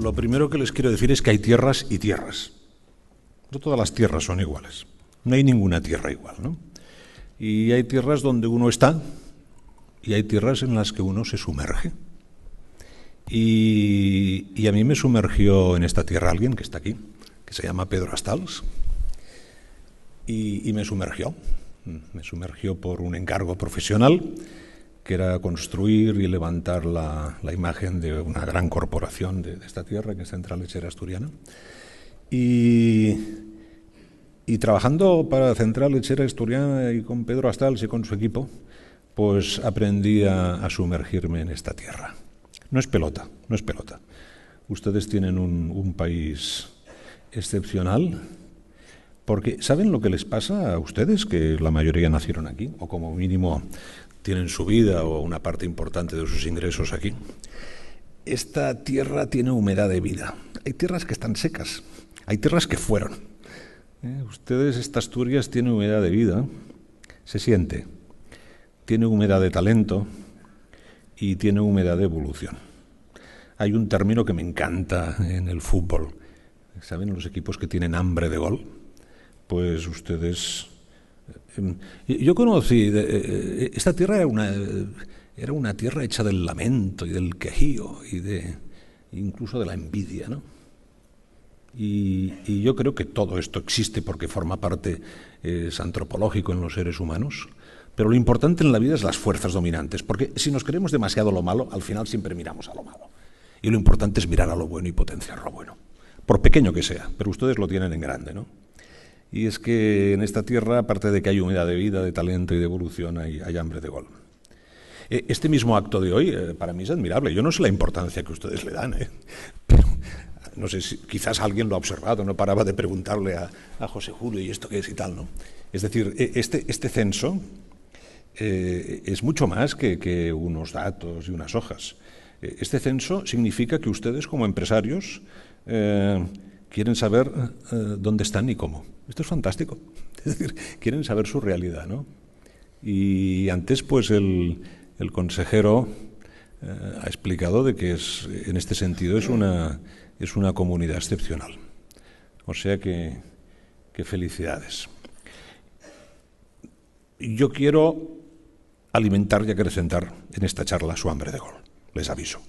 Lo primero que les quiero decir es que hay tierras y tierras. No todas las tierras son iguales. No hay ninguna tierra igual, ¿no? Y hay tierras donde uno está y hay tierras en las que uno se sumerge. Y a mí me sumergió en esta tierra alguien que está aquí, que se llama Pedro Astals, y me sumergió. Me sumergió por un encargo profesional, que era construir y levantar la imagen de una gran corporación de esta tierra, que es Central Lechera Asturiana. Y trabajando para Central Lechera Asturiana y con Pedro Astals y con su equipo, pues aprendí a sumergirme en esta tierra. No es pelota, no es pelota. Ustedes tienen un país excepcional, porque ¿saben lo que les pasa a ustedes? Que la mayoría nacieron aquí, o como mínimo tienen su vida o una parte importante de sus ingresos aquí. Esta tierra tiene humedad de vida. Hay tierras que están secas, hay tierras que fueron. Ustedes, esta Asturias tiene humedad de vida, se siente. Tiene humedad de talento y tiene humedad de evolución. Hay un término que me encanta en el fútbol. ¿Saben los equipos que tienen hambre de gol? Pues ustedes... Yo conocí... Esta tierra era una tierra hecha del lamento y del quejío y incluso de la envidia, ¿no? Y yo creo que todo esto existe porque forma parte, es antropológico en los seres humanos. Pero lo importante en la vida es las fuerzas dominantes, porque si nos queremos demasiado lo malo, al final siempre miramos a lo malo. Y lo importante es mirar a lo bueno y potenciar lo bueno, por pequeño que sea, pero ustedes lo tienen en grande, ¿no? Y es que en esta tierra, aparte de que hay humedad de vida, de talento y de evolución, hay hambre de gol. Este mismo acto de hoy, para mí es admirable. Yo no sé la importancia que ustedes le dan, pero no sé si quizás alguien lo ha observado, no paraba de preguntarle a José Julio y esto qué es y tal, ¿no? Es decir, este censo es mucho más que unos datos y unas hojas. Este censo significa que ustedes, como empresarios, quieren saber dónde están y cómo. Esto es fantástico. Es decir, quieren saber su realidad, ¿no? Y antes, pues, el consejero ha explicado de que en este sentido es una comunidad excepcional. O sea que felicidades. Yo quiero alimentar y acrecentar en esta charla su hambre de gol. Les aviso.